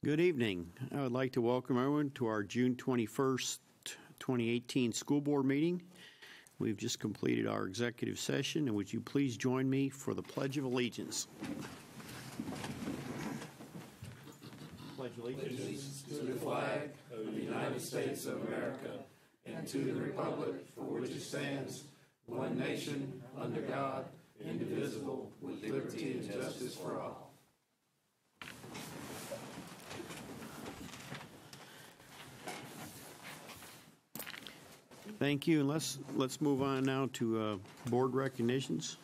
Good evening. I would like to welcome everyone to our June 21st, 2018 school board meeting. We've just completed our executive session, and would you please join me for the Pledge of Allegiance? Pledge allegiance to the flag of the United States of America and to the republic for which it stands, one nation, under God, indivisible, with liberty and justice for all. Thank you. And let's move on now to board recognitions.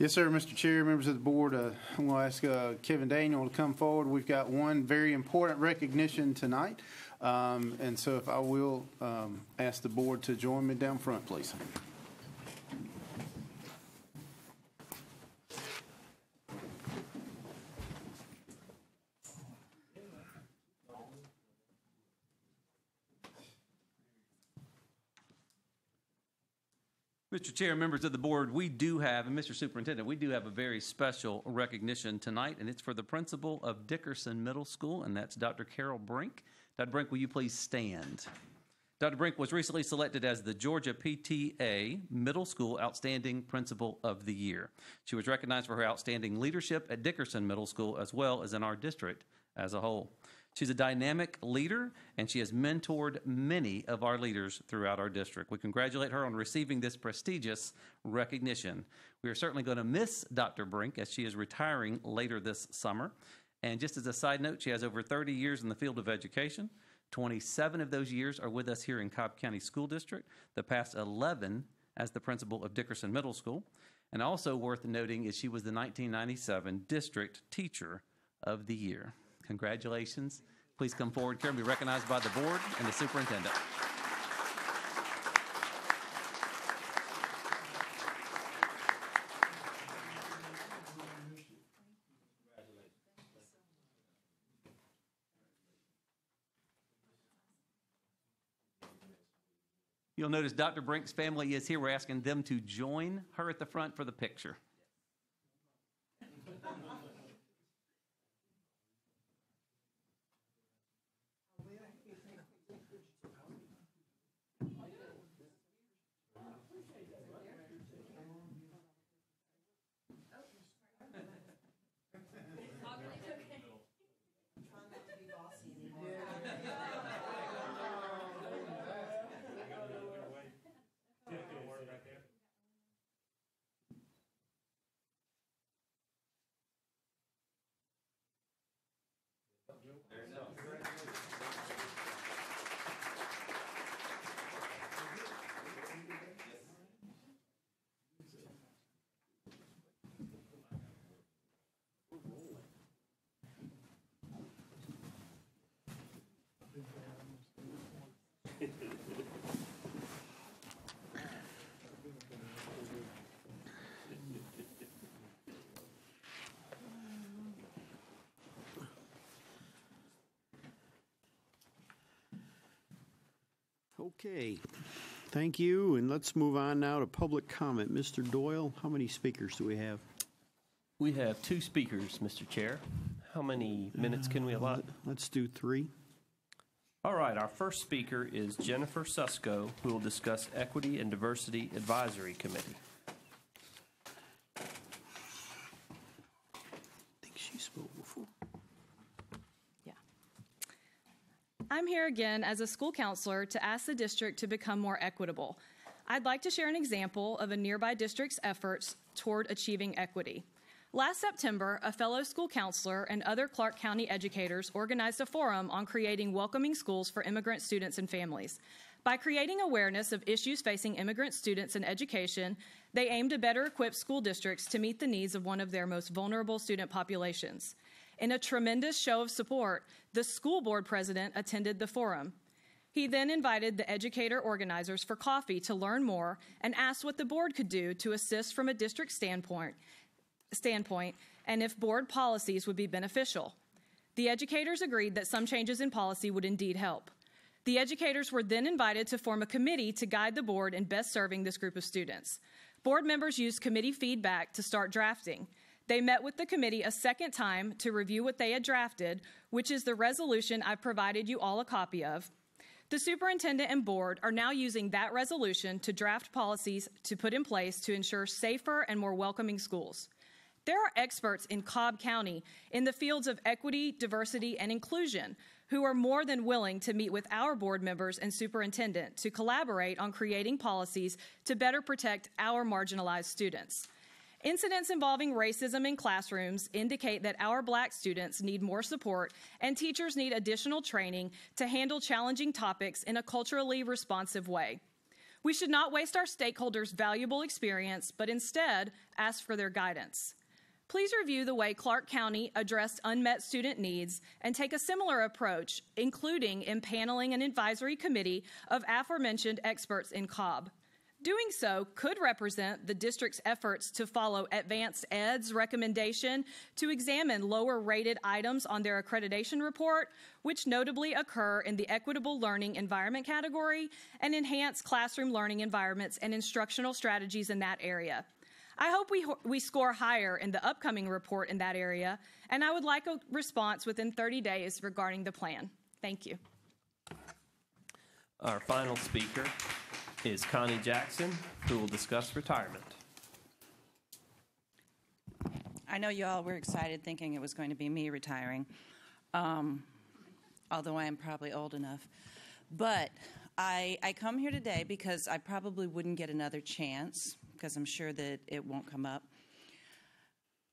Yes, sir, Mr. Chair, members of the board. I'm going to ask Kevin Daniel to come forward. We've got one very important recognition tonight. And so if I will ask the board to join me down front, please. Mr. Chair, members of the board, we do have, and Mr. Superintendent, we do have a very special recognition tonight, and it's for the principal of Dickerson Middle School, and that's Dr. Carol Brink. Dr. Brink, will you please stand? Dr. Brink was recently selected as the Georgia PTA Middle School Outstanding Principal of the Year. She was recognized for her outstanding leadership at Dickerson Middle School as well as in our district as a whole. She's a dynamic leader, and she has mentored many of our leaders throughout our district. We congratulate her on receiving this prestigious recognition. We are certainly going to miss Dr. Brink as she is retiring later this summer. And just as a side note, she has over 30 years in the field of education. 27 of those years are with us here in Cobb County School District, the past 11 as the principal of Dickerson Middle School. And also worth noting is she was the 1997 District Teacher of the Year. Congratulations. Please come forward, Karen, be recognized by the board and the superintendent. You'll notice Dr. Brink's family is here. We're asking them to join her at the front for the picture. Okay, thank you, and let's move on now to public comment. Mr. Doyle, how many speakers do we have? We have 2 speakers, Mr. Chair. How many minutes can we allot? Let's do 3. All right, our first speaker is Jennifer Susko, who will discuss Equity and Diversity Advisory Committee. I think she spoke before. I'm here again as a school counselor to ask the district to become more equitable. I'd like to share an example of a nearby district's efforts toward achieving equity. Last September, a fellow school counselor and other Clark County educators organized a forum on creating welcoming schools for immigrant students and families. By creating awareness of issues facing immigrant students in education, they aim to better equip school districts to meet the needs of one of their most vulnerable student populations. In a tremendous show of support, the school board president attended the forum. He then invited the educator organizers for coffee to learn more and asked what the board could do to assist from a district standpoint and if board policies would be beneficial. The educators agreed that some changes in policy would indeed help. The educators were then invited to form a committee to guide the board in best serving this group of students. Board members used committee feedback to start drafting. They met with the committee a second time to review what they had drafted, which is the resolution I've provided you all a copy of. The superintendent and board are now using that resolution to draft policies to put in place to ensure safer and more welcoming schools. There are experts in Cobb County in the fields of equity, diversity, and inclusion who are more than willing to meet with our board members and superintendent to collaborate on creating policies to better protect our marginalized students. Incidents involving racism in classrooms indicate that our Black students need more support and teachers need additional training to handle challenging topics in a culturally responsive way. We should not waste our stakeholders' valuable experience, but instead ask for their guidance. Please review the way Clark County addressed unmet student needs and take a similar approach, including impaneling an advisory committee of aforementioned experts in Cobb. Doing so could represent the district's efforts to follow Advanced Ed's recommendation to examine lower-rated items on their accreditation report, which notably occur in the equitable learning environment category, and enhance classroom learning environments and instructional strategies in that area. I hope we score higher in the upcoming report in that area, and I would like a response within 30 days regarding the plan. Thank you. Our final speaker is Connie Jackson, who will discuss retirement. I know you all were excited thinking it was going to be me retiring, although I am probably old enough. But I come here today because I probably wouldn't get another chance, because I'm sure that it won't come up.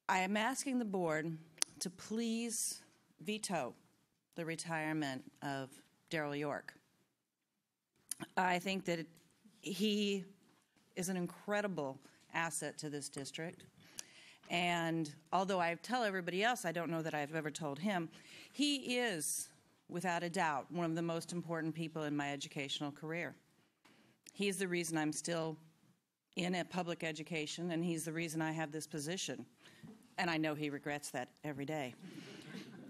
I am asking the board to please veto the retirement of Darrell York. I think that he is an incredible asset to this district. And although I tell everybody else, I don't know that I've ever told him, he is, without a doubt, one of the most important people in my educational career. He's the reason I'm still in a public education, and he's the reason I have this position. And I know he regrets that every day.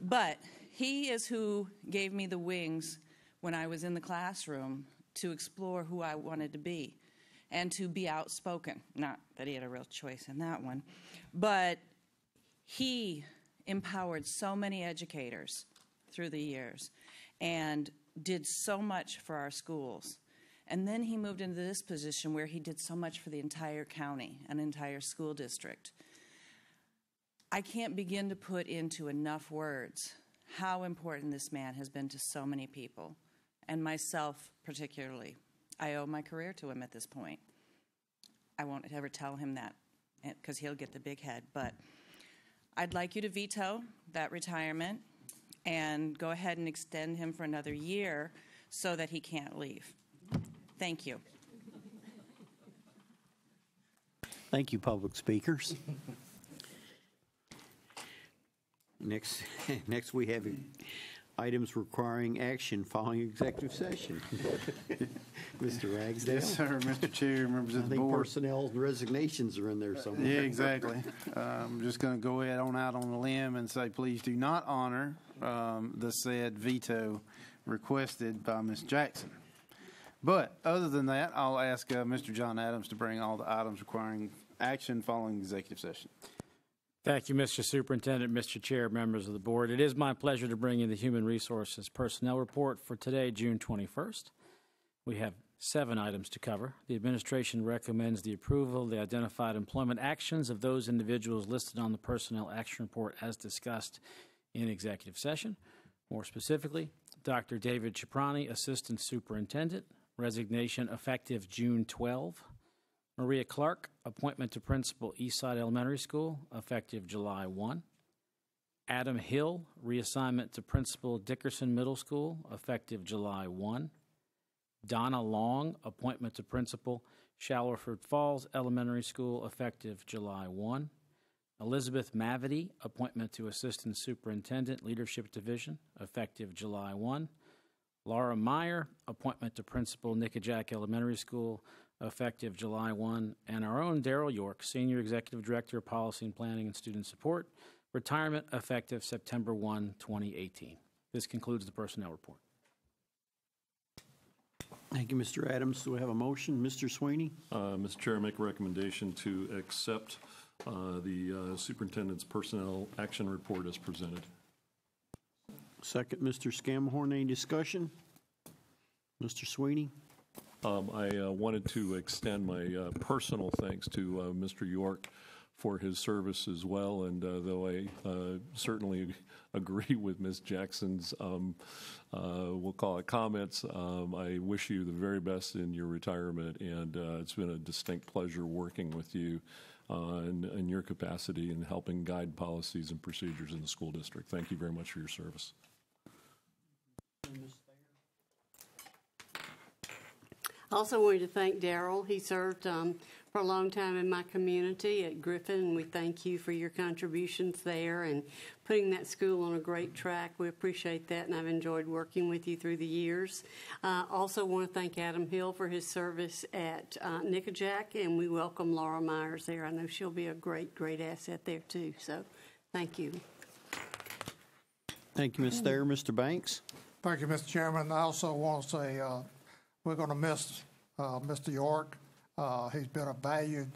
But he is who gave me the wings when I was in the classroom to explore who I wanted to be and to be outspoken. Not that he had a real choice in that one, but he empowered so many educators through the years and did so much for our schools. And then he moved into this position where he did so much for the entire county, an entire school district. I can't begin to put into enough words how important this man has been to so many people, and myself particularly. I owe my career to him at this point. I won't ever tell him that because he'll get the big head, but I'd like you to veto that retirement and go ahead and extend him for another year so that he can't leave. Thank you. Thank you, public speakers. Next we have items requiring action following executive session. Mr. Ragsdale? Yes, sir, Mr. Chair, members I of the think board. personnel and resignations are in there somewhere. Yeah, exactly. I'm just going to go ahead on out on a limb and say, please do not honor the said veto requested by Ms. Jackson. But other than that, I'll ask Mr. John Adams to bring all the items requiring action following executive session. Thank you, Mr. Superintendent, Mr. Chair, members of the board. It is my pleasure to bring you the Human Resources Personnel Report for today, June 21st. We have 7 items to cover. The administration recommends the approval of the identified employment actions of those individuals listed on the Personnel Action Report as discussed in executive session. More specifically, Dr. David Ciprani, Assistant Superintendent, resignation effective June 12. Maria Clark, appointment to Principal Eastside Elementary School, effective July 1. Adam Hill, reassignment to Principal Dickerson Middle School, effective July 1. Donna Long, appointment to Principal Shallerford Falls Elementary School, effective July 1. Elizabeth Mavity, appointment to Assistant Superintendent Leadership Division, effective July 1. Laura Meyer, appointment to Principal Nickajack Elementary School, effective July 1, and our own Darrell York, Senior Executive Director of Policy and Planning and Student Support, retirement effective September 1, 2018. This concludes the personnel report. Thank you, Mr. Adams. Do we have a motion? Mr. Sweeney? Mr. Chair, I make a recommendation to accept the superintendent's personnel action report as presented. Second, Mr. Scamahorn. Any discussion? Mr. Sweeney? I wanted to extend my personal thanks to Mr. York for his service as well, and though I certainly agree with Ms. Jackson's, we'll call it comments, I wish you the very best in your retirement, and it's been a distinct pleasure working with you in your capacity in helping guide policies and procedures in the school district. Thank you very much for your service. I also wanted to thank Darrell. He served for a long time in my community at Griffin, and we thank you for your contributions there and putting that school on a great track. We appreciate that, and I've enjoyed working with you through the years. Also want to thank Adam Hill for his service at Nickajack, and we welcome Laura Myers there. I know she'll be a great, great asset there, too. So thank you. Thank you, Ms. Thayer. Mr. Banks? Thank you, Mr. Chairman. I also want to say we're going to miss Mr. York. He's been a valued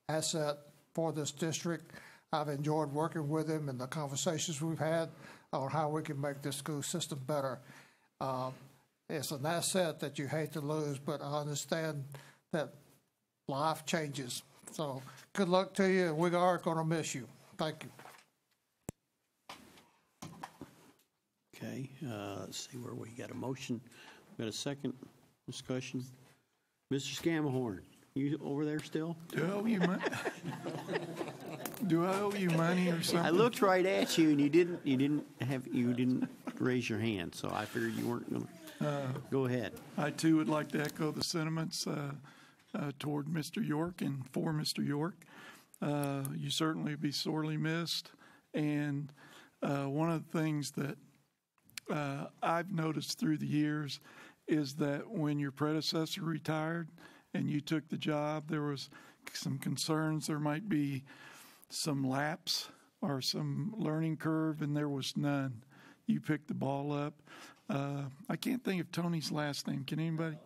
asset for this district. I've enjoyed working with him and the conversations we've had on how we can make this school system better. It's an asset that you hate to lose, but I understand that life changes. So good luck to you, and we are going to miss you. Thank you. Okay, let's see where we got a motion. We got a second discussion. Mr. Scamahorn, you over there still? Do I owe you money? Do I owe you money or something? I looked right at you, and you didn't raise your hand, so I figured you weren't going to. Go ahead. I too would like to echo the sentiments toward Mr. York and for Mr. York. You certainly be sorely missed, and one of the things that I've noticed through the years is that when your predecessor retired and you took the job, there was some concerns there might be some lapse or some learning curve, and there was none. You picked the ball up. I can't think of Tony's last name. Can anybody?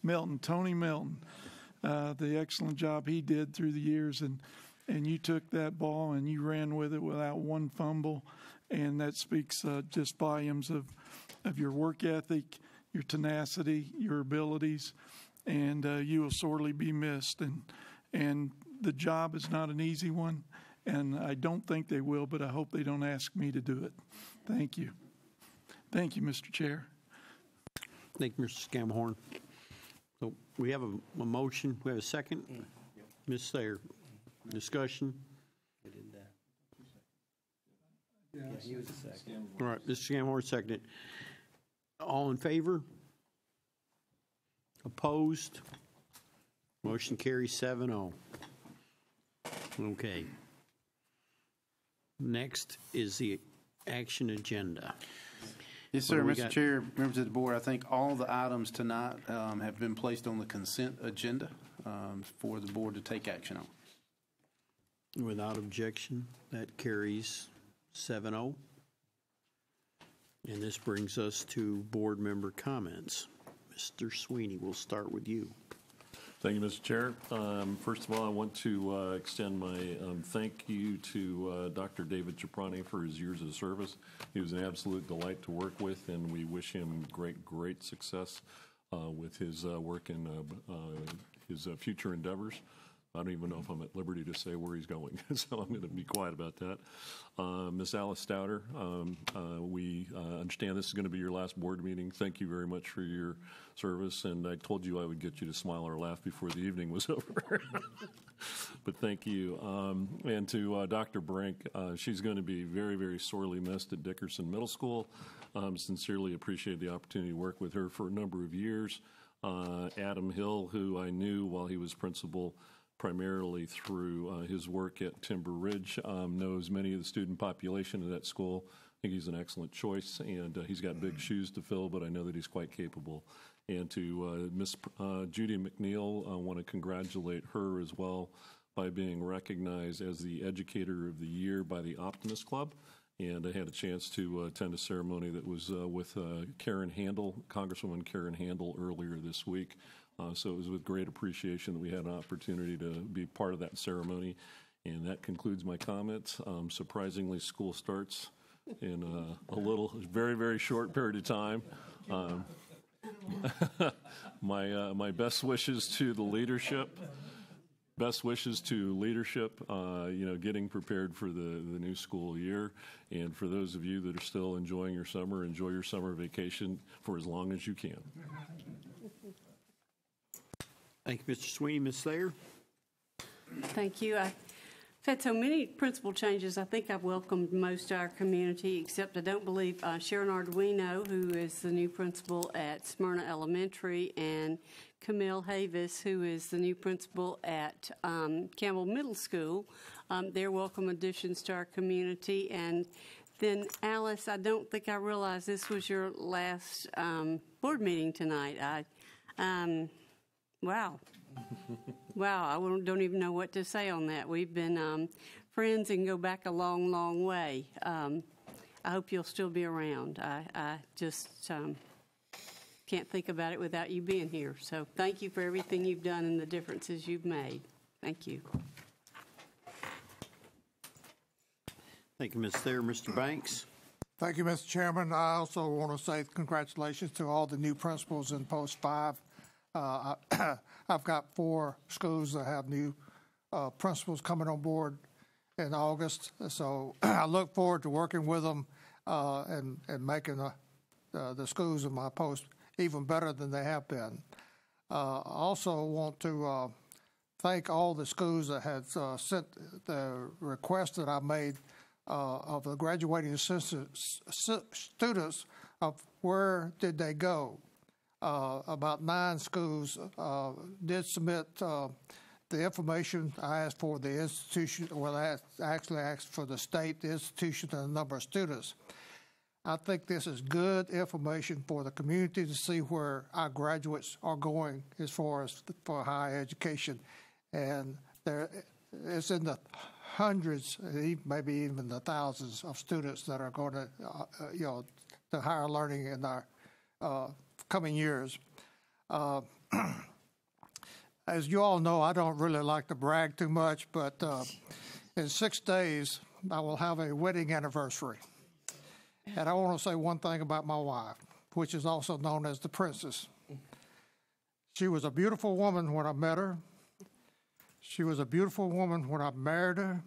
Milton. Tony Milton. The excellent job he did through the years, and you took that ball and you ran with it without one fumble, and that speaks just volumes of your work ethic, your tenacity, your abilities, and you will sorely be missed. And the job is not an easy one, and I don't think they will, but I hope they don't ask me to do it. Thank you. Thank you, Mr. Chair. Thank you, Mr. Scamahorn. So we have a motion. We have a second. Ms. Thayer, discussion. We did that. Yeah, he was the second. All right, Mr. Scamahorn seconded. All in favor? Opposed? Motion carries 7-0. Okay. Next is the action agenda. Yes, sir, What do we Mr. got? Chair, members of the board, I think all the items tonight have been placed on the consent agenda for the board to take action on. Without objection, that carries 7-0. And this brings us to board member comments. Mr. Sweeney, we'll start with you. Thank you, Mr. Chair. First of all, I want to extend my thank you to Dr. David Ciprani for his years of service. He was an absolute delight to work with, and we wish him great success with his work and his future endeavors. I don't even know if I'm at liberty to say where he's going, so I'm going to be quiet about that. Ms. Alice Stouter, we understand this is going to be your last board meeting. Thank you very much for your service, and I told you I would get you to smile or laugh before the evening was over. But thank you. And to Dr. Brink, she's going to be very sorely missed at Dickerson Middle School. Sincerely appreciate the opportunity to work with her for a number of years. Adam Hill, who I knew while he was principal, primarily through his work at Timber Ridge, knows many of the student population of that school. I think he's an excellent choice, and he's got big shoes to fill, but I know that he's quite capable. And to Miss Judy McNeil, I want to congratulate her as well by being recognized as the Educator of the Year by the Optimist Club. And I had a chance to attend a ceremony that was with Karen Handel, Congresswoman Karen Handel, earlier this week. So it was with great appreciation that we had an opportunity to be part of that ceremony. And that concludes my comments. Surprisingly, school starts in a very, very short period of time. My best wishes to the leadership. Best wishes to leadership, getting prepared for the new school year. And for those of you that are still enjoying your summer, enjoy your summer vacation for as long as you can. Thank you, Mr. Sweeney. Ms. Thayer? Thank you. I've had so many principal changes. I think I've welcomed most of our community, except I don't believe Sharon Arduino, who is the new principal at Smyrna Elementary, and Camille Havis, who is the new principal at Campbell Middle School. They're welcome additions to our community. And then, Alice, I don't think I realized this was your last board meeting tonight. Wow. Wow, I don't even know what to say on that. We've been friends and go back a long, long way. I hope you'll still be around. I just can't think about it without you being here. So thank you for everything you've done and the differences you've made. Thank you. Thank you, Ms. Thayer. Mr. Banks? Thank you, Mr. Chairman. I also want to say congratulations to all the new principals in Post 5. I've got 4 schools that have new principals coming on board in August. So I look forward to working with them and making the schools in my post even better than they have been. I also want to thank all the schools that had sent the request that I made of the graduating students of where did they go. About 9 schools did submit the information. I asked for the institution, well, I actually asked for the state, the institution, and the number of students. I think this is good information for the community to see where our graduates are going as far as for higher education. And it's in the hundreds, maybe even the thousands of students that are going to, to higher learning in our coming years. As you all know, I don't really like to brag too much, but in 6 days, I will have a wedding anniversary. And I want to say one thing about my wife, which is also known as the princess. She was a beautiful woman when I met her. She was a beautiful woman when I married her.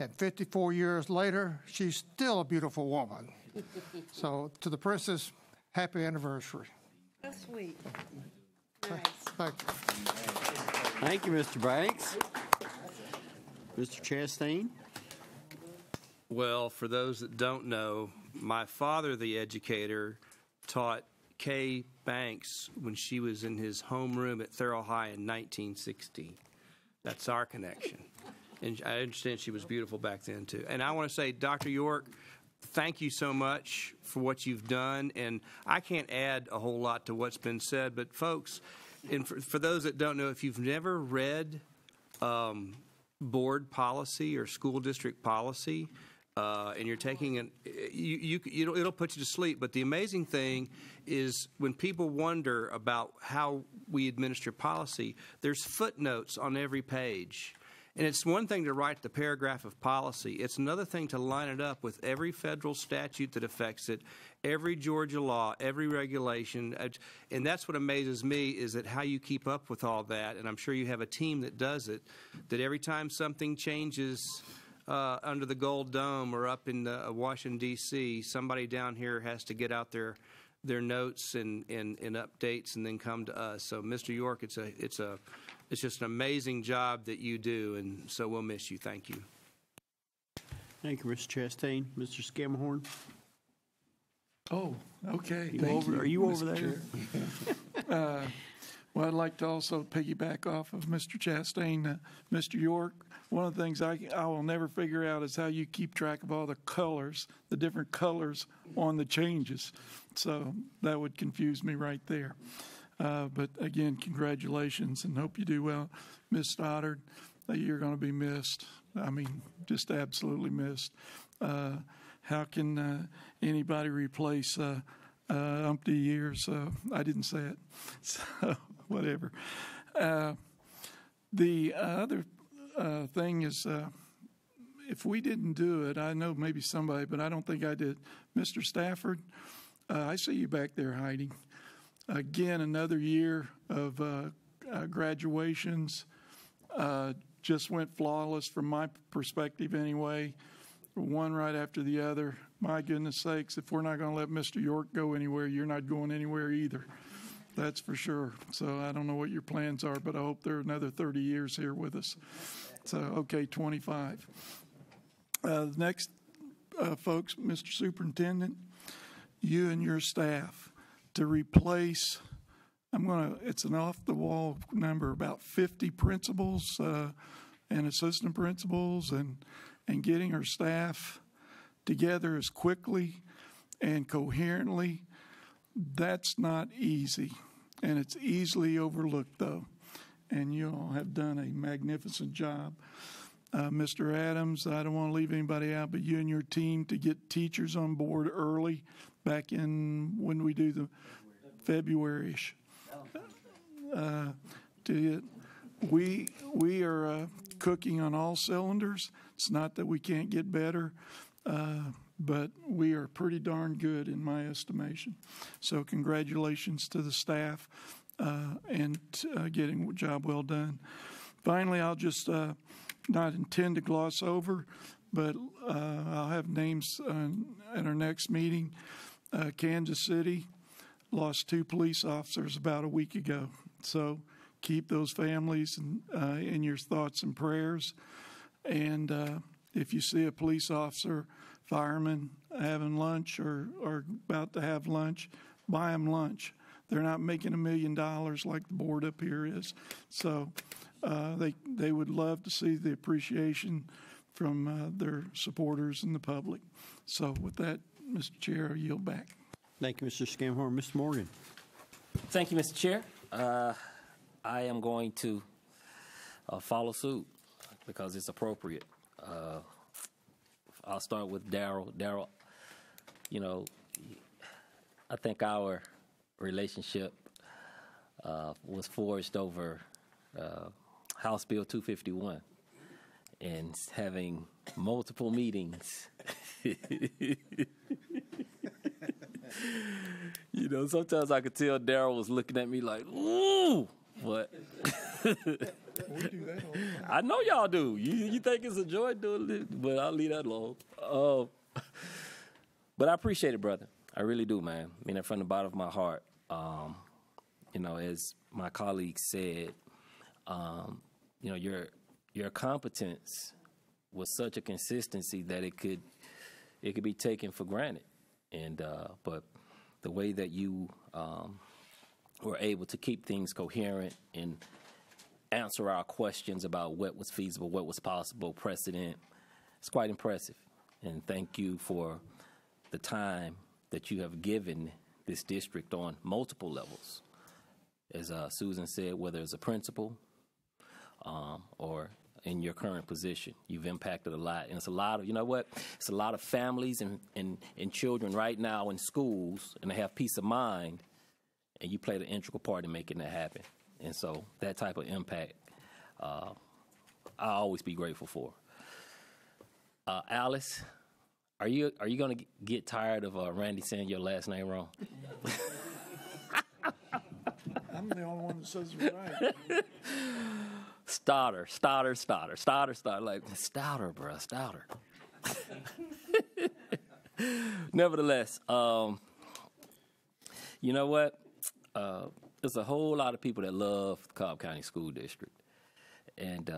And 54 years later, she's still a beautiful woman. So to the princess, happy anniversary. So sweet. Nice. Thank you. Thank you, Mr. Banks. Mr. Chastain? Well, for those that don't know, my father, the educator, taught Kay Banks when she was in his homeroom at Thurl High in 1960. That's our connection. And I understand she was beautiful back then, too. And I want to say, Dr. York, thank you so much for what you've done. And I can't add a whole lot to what's been said, but folks, and for those that don't know, if you've never read board policy or school district policy, and you're taking an, it'll put you to sleep. But the amazing thing is when people wonder about how we administer policy, there's footnotes on every page. And it's one thing to write the paragraph of policy. It's another thing to line it up with every federal statute that affects it, every Georgia law, every regulation. And that's what amazes me is that how you keep up with all that. And I'm sure you have a team that does it, that every time something changes under the Gold Dome or up in Washington, D.C., somebody down here has to get out their notes and updates and then come to us. So, Mr. York, it's just an amazing job that you do, and so we'll miss you. Thank you. Thank you, Mr. Chastain. Mr. Scamahorn? Oh, okay. Are you over there? Well, I'd like to also piggyback off of Mr. Chastain. Mr. York, one of the things I will never figure out is how you keep track of all the colors, the different colors on the changes. So that would confuse me right there. But again, congratulations and hope you do well. Ms. Stoddard, you're going to be missed. I mean, just absolutely missed. How can anybody replace umpty years? I didn't say it, so whatever. The other thing is, if we didn't do it, I know maybe somebody, but I don't think I did. Mr. Stafford, I see you back there hiding. Again, another year of graduations. Just went flawless from my perspective anyway. One right after the other. My goodness sakes, if we're not going to let Mr. York go anywhere, you're not going anywhere either. That's for sure. So I don't know what your plans are, but I hope there are another 30 years here with us. So, okay, 25. Next, folks, Mr. Superintendent, you and your staff to replace, it's an off-the-wall number, about 50 principals and assistant principals, and getting our staff together as quickly and coherently. That's not easy, and it's easily overlooked, though. And you all have done a magnificent job. Mr. Adams, I don't want to leave anybody out, but you and your team to get teachers on board early, back in when we do the February-ish. We are cooking on all cylinders. It's not that we can't get better, but we are pretty darn good in my estimation. So congratulations to the staff and getting the job well done. Finally, I'll just not intend to gloss over, but I'll have names at our next meeting. Kansas City lost 2 police officers about a week ago. So keep those families in your thoughts and prayers. And if you see a police officer, fireman having lunch or about to have lunch, buy them lunch. They're not making $1 million like the board up here is. So they would love to see the appreciation from their supporters and the public. So with that, Mr. Chair, I yield back. Thank you, Mr. Scamhorn. Mr. Morgan. Thank you, Mr. Chair. I am going to follow suit because it's appropriate. I'll start with Darrell. Darrell, I think our relationship was forged over House Bill 251 and having multiple meetings. Sometimes I could tell Darrell was looking at me like, ooh, what? We do that all the time. I know y'all do. You think it's a joy doing it, but I'll leave that alone. But I appreciate it, brother. I really do, man. I mean, from the bottom of my heart. As my colleague said, your competence was such a consistency that it could be taken for granted. And but the way that you were able to keep things coherent and answer our questions about what was feasible, what was possible, precedent, it's quite impressive. And thank you for the time that you have given this district on multiple levels. As Susan said, whether it's a principal or in your current position, you've impacted a lot. And it's a lot of, it's a lot of families and children right now in schools, and they have peace of mind, and you played an integral part in making that happen. And so that type of impact, I'll always be grateful for. Alice, are you going to get tired of Randy saying your last name wrong? I'm the only one that says it right. Stouter, like Stouter, bro, Stouter. Nevertheless, you know what? There's a whole lot of people that love the Cobb County School District, and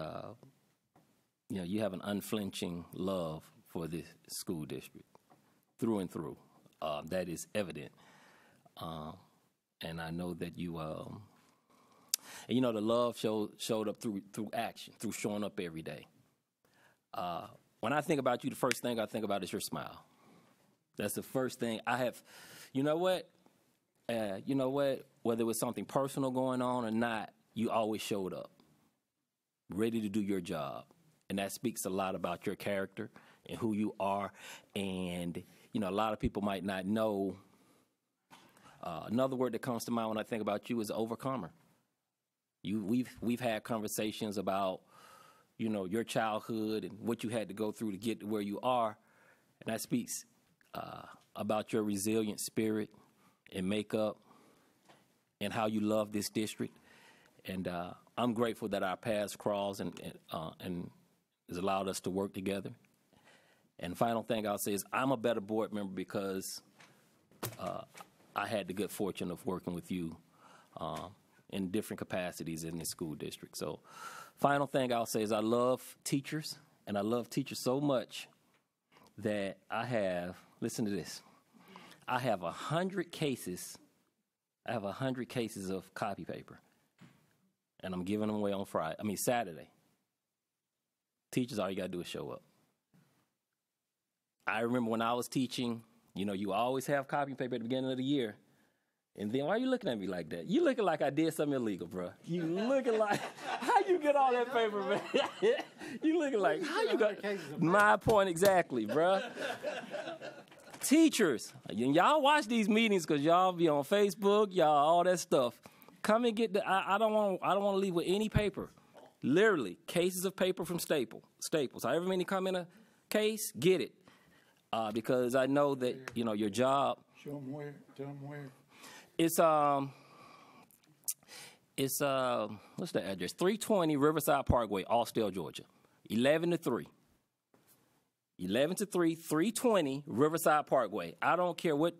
you have an unflinching love for this school district through and through. That is evident, and I know that you. And the love showed up through action, through showing up every day. When I think about you, the first thing I think about is your smile. That's the first thing I have. You know what? Whether it was something personal going on or not, you always showed up, ready to do your job. And that speaks a lot about your character and who you are. And, a lot of people might not know. Another word that comes to mind when I think about you is overcomer. We've had conversations about, your childhood and what you had to go through to get to where you are. And that speaks about your resilient spirit and makeup and how you love this district. And I'm grateful that our paths crossed and has allowed us to work together. And final thing I'll say is I'm a better board member because I had the good fortune of working with you in different capacities in this school district. So final thing I'll say is I love teachers, and I love teachers so much that I have, listen to this, I have 100 cases. I have 100 cases of copy paper, and I'm giving them away on Saturday. Teachers, all you got to do is show up. I remember when I was teaching, you always have copy paper at the beginning of the year. And then why are you looking at me like that? You looking like I did something illegal, bro. You looking like, how you get all that paper, man? You looking like, how you got, my point exactly, bro. Teachers, y'all watch these meetings because y'all be on Facebook, y'all, all that stuff. Come and get I don't want to leave with any paper. Literally, cases of paper from Staples. However many come in a case, get it. Because I know that, your job. Show them where. Tell them where. It's what's the address? 320 Riverside Parkway, Austell, Georgia. 11 to 3. 11 to 3, 320 Riverside Parkway. I don't care what.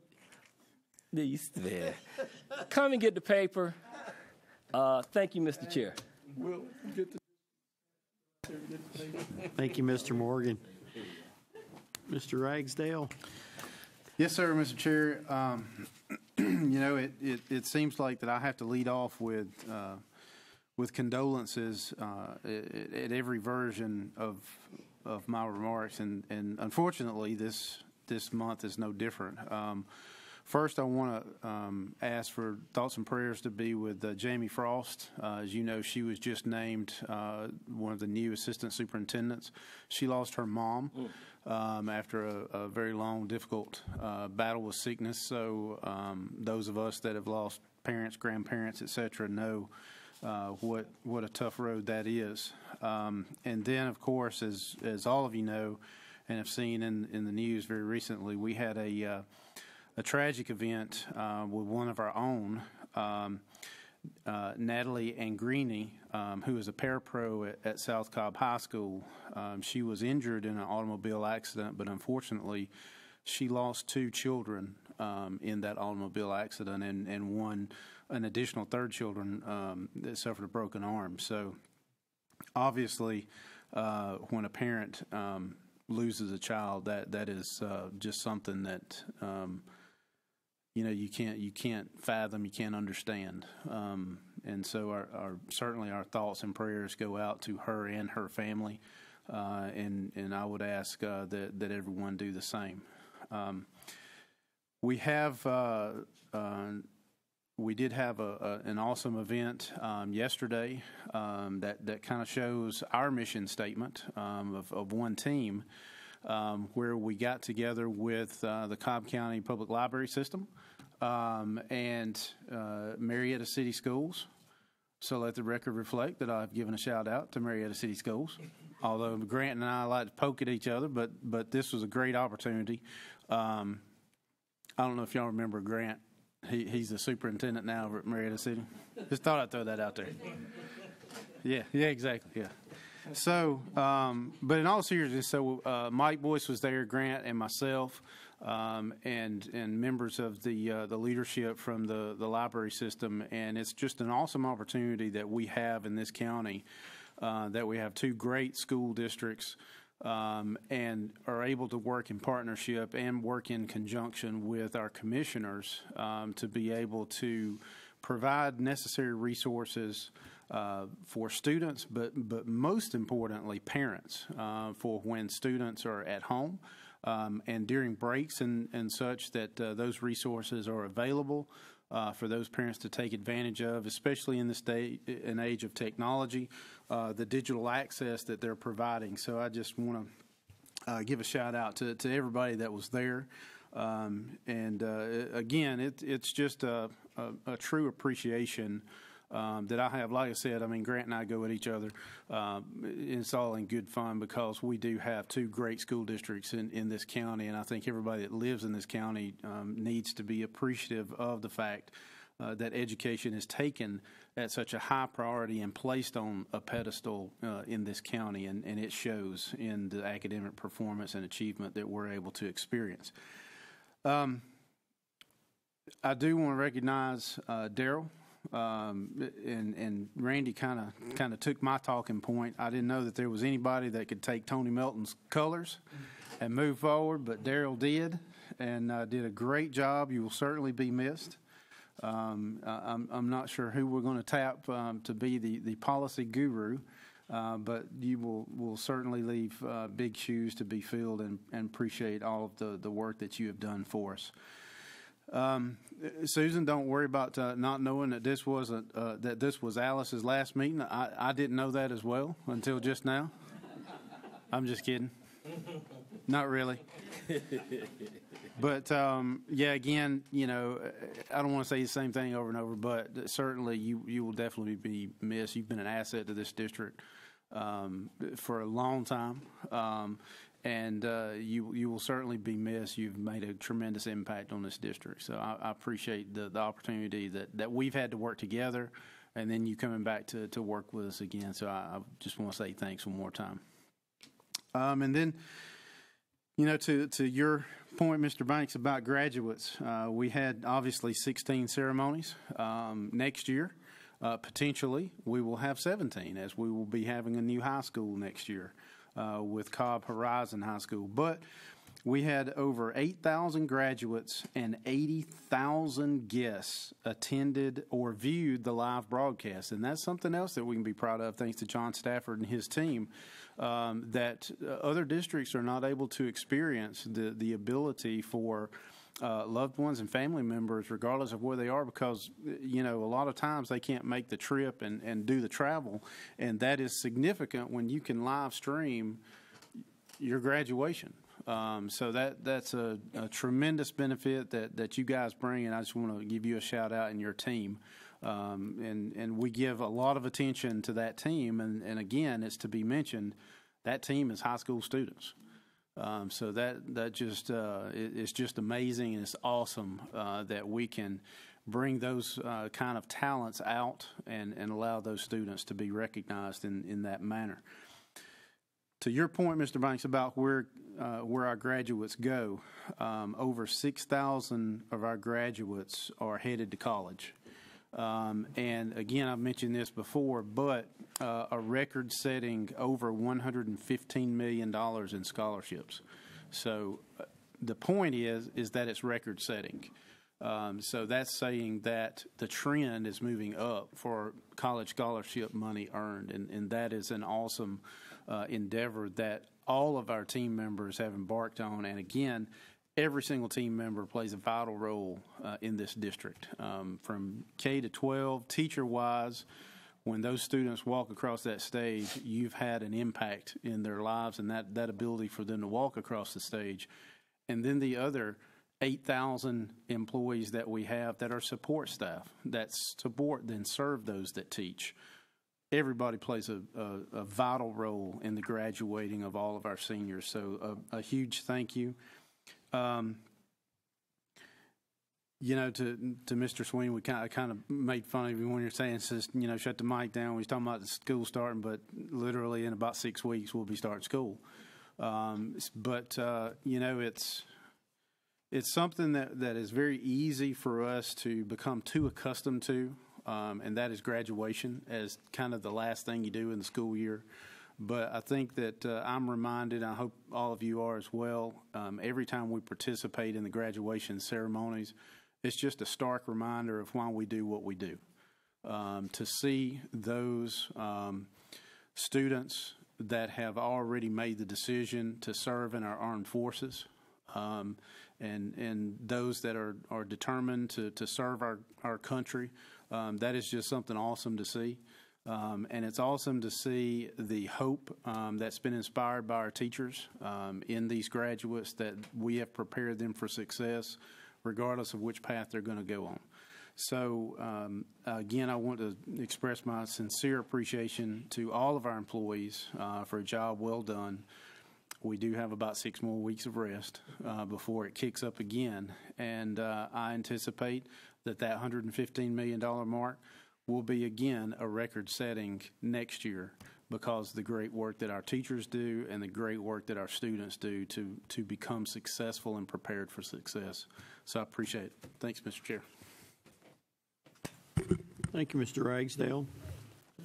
Come and get the paper. Thank you, Mr. Chair. We'll get the Thank you, Mr. Morgan. Mr. Ragsdale. Yes, sir, Mr. Chair. It seems like that I have to lead off with condolences at every version of my remarks, and unfortunately, this month is no different. First, I want to ask for thoughts and prayers to be with Jamie Frost. As you know, she was just named one of the new assistant superintendents. She lost her mom after a very long, difficult battle with sickness. So those of us that have lost parents, grandparents, etc., know what a tough road that is. And then, of course, as all of you know and have seen in the news very recently, we had a tragic event with one of our own, Natalie Angrini, who is a parapro at South Cobb High School. She was injured in an automobile accident, but unfortunately, she lost 2 children in that automobile accident, and an additional third children that suffered a broken arm. So, obviously, when a parent loses a child, that is just something that you can't fathom, you can't understand, and so certainly our thoughts and prayers go out to her and her family, and I would ask that everyone do the same. We did have an awesome event yesterday that kind of shows our mission statement of one team, where we got together with the Cobb County Public Library System and Marietta City Schools. So let the record reflect that I've given a shout out to Marietta City Schools. Although Grant and I like to poke at each other, but this was a great opportunity. I don't know if y'all remember Grant. He's the superintendent now over at Marietta City. Just thought I'd throw that out there. Yeah, exactly, yeah. So, but in all seriousness, so Mike Boyce was there, Grant and myself, and members of the leadership from the library system, and it's just an awesome opportunity that we have in this county, that we have 2 great school districts, and are able to work in partnership and work in conjunction with our commissioners to be able to provide necessary resources for students, but most importantly, parents, for when students are at home and during breaks and such, that those resources are available for those parents to take advantage of, especially in this day and age of technology, the digital access that they're providing. So I just want to give a shout out to everybody that was there. And again, it's just a true appreciation that I have. Like I said, I mean, Grant and I go at each other. It's all in good fun because we do have two great school districts in this county, and I think everybody that lives in this county needs to be appreciative of the fact that education is taken at such a high priority and placed on a pedestal in this county, and it shows in the academic performance and achievement that we're able to experience. I do want to recognize Daryl, and Randy kind of took my talking point. I didn't know that there was anybody that could take Tony Melton's colors and move forward, but Daryl did, and did a great job. You will certainly be missed. I'm not sure who we're going to tap to be the policy guru, but you will certainly leave big shoes to be filled, and appreciate all of the work that you have done for us. Susan, don't worry about not knowing that this was Alice's last meeting. I didn't know that as well until just now. I'm just kidding. Not really. But, yeah, again, you know, I don't want to say the same thing over and over, but certainly you will definitely be missed. You've been an asset to this district for a long time, and you will certainly be missed. You've made a tremendous impact on this district. So I appreciate the opportunity that we've had to work together, and then you coming back to work with us again. So I just want to say thanks one more time. And then, you know, to your point, Mr. Banks, about graduates, we had obviously 16 ceremonies. Next year, potentially, we will have 17, as we will be having a new high school next year with Cobb Horizon High School. But we had over 8,000 graduates and 80,000 guests attended or viewed the live broadcast. And that's something else that we can be proud of, thanks to John Stafford and his team, that other districts are not able to experience the ability for loved ones and family members, regardless of where they are, because, you know, a lot of times they can't make the trip and do the travel. And that is significant when you can live stream your graduation. So that's a tremendous benefit that you guys bring, and I just want to give you a shout out and your team. And we give a lot of attention to that team, and again, it's to be mentioned, that team is high school students. So that just it's just amazing, and it's awesome that we can bring those kind of talents out and allow those students to be recognized in that manner. To your point, Mr. Banks, about where our graduates go, over 6,000 of our graduates are headed to college. And again, I've mentioned this before, but a record-setting over $115 million in scholarships. So the point is that it's record-setting. So that's saying that the trend is moving up for college scholarship money earned, and that is an awesome endeavor that all of our team members have embarked on. And again, every single team member plays a vital role in this district, from K to 12, teacher-wise. When those students walk across that stage, you've had an impact in their lives, and that ability for them to walk across the stage. And then the other 8,000 employees that we have that are support staff, that support then serve those that teach. Everybody plays a vital role in the graduating of all of our seniors. So a huge thank you. You know, to Mr. Sweeney, we kind of made fun of you when you're saying, you know, shut the mic down. We was talking about the school starting, but literally in about 6 weeks we'll be starting school. But you know, it's something that is very easy for us to become too accustomed to, and that is graduation as kind of the last thing you do in the school year. But I think that I'm reminded, I hope all of you are as well, every time we participate in the graduation ceremonies, it's just a stark reminder of why we do what we do. To see those students that have already made the decision to serve in our armed forces, and those that are determined to serve our country, that is just something awesome to see. And it's awesome to see the hope that's been inspired by our teachers in these graduates, that we have prepared them for success regardless of which path they're going to go on. So, again, I want to express my sincere appreciation to all of our employees for a job well done. We do have about 6 more weeks of rest before it kicks up again, and I anticipate that $115 million mark will be again a record-setting next year because of the great work that our teachers do and the great work that our students do to become successful and prepared for success. So I appreciate it. Thanks, Mr. Chair. Thank you, Mr. Ragsdale.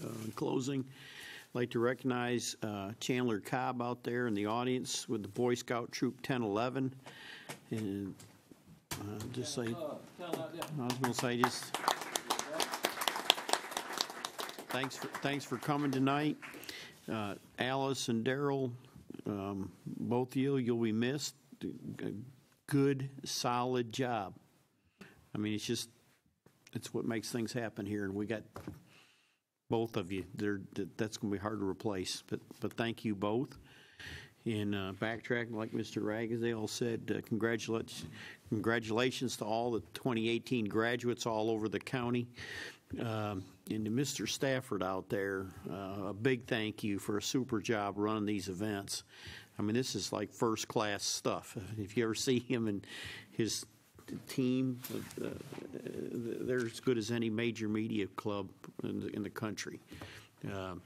In closing, I'd like to recognize Chandler Cobb out there in the audience with the Boy Scout Troop 1011. And just say, I was going to say just thanks for coming tonight. Alice and Daryl, both of you'll be missed. Good, solid job. I mean, it's what makes things happen here, and we got both of you. That's going to be hard to replace, but thank you both. And backtracking, like Mr. Ragsdale said, congratulations to all the 2018 graduates all over the county. And to Mr. Stafford out there, a big thank you for a super job running these events. I mean, this is like first-class stuff. If you ever see him and his team, they're as good as any major media club in the country.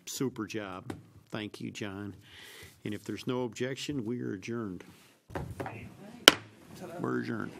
Super job. Thank you, John. And if there's no objection, we are adjourned. We're adjourned.